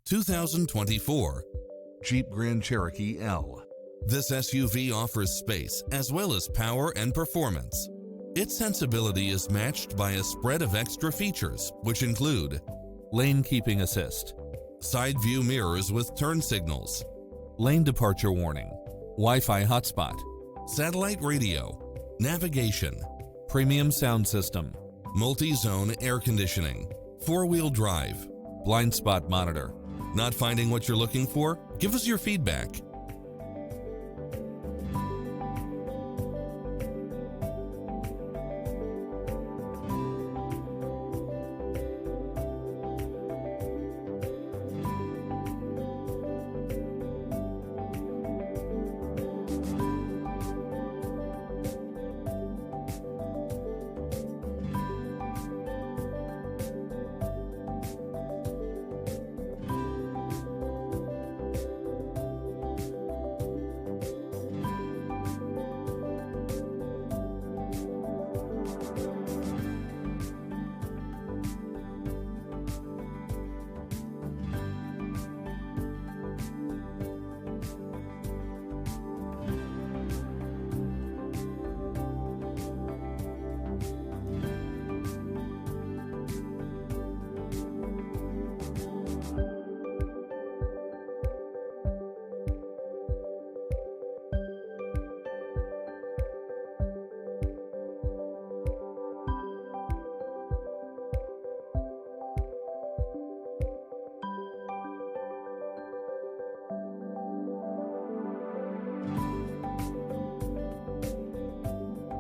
2024 Jeep Grand Cherokee L. This SUV offers space as well as power and performance. Its sensibility is matched by a spread of extra features, which include lane keeping assist, side view mirrors with turn signals, lane departure warning, Wi-Fi hotspot, satellite radio, navigation, premium sound system, multi-zone air conditioning, four-wheel drive, blind spot monitor. Not finding what you're looking for? Give us your feedback.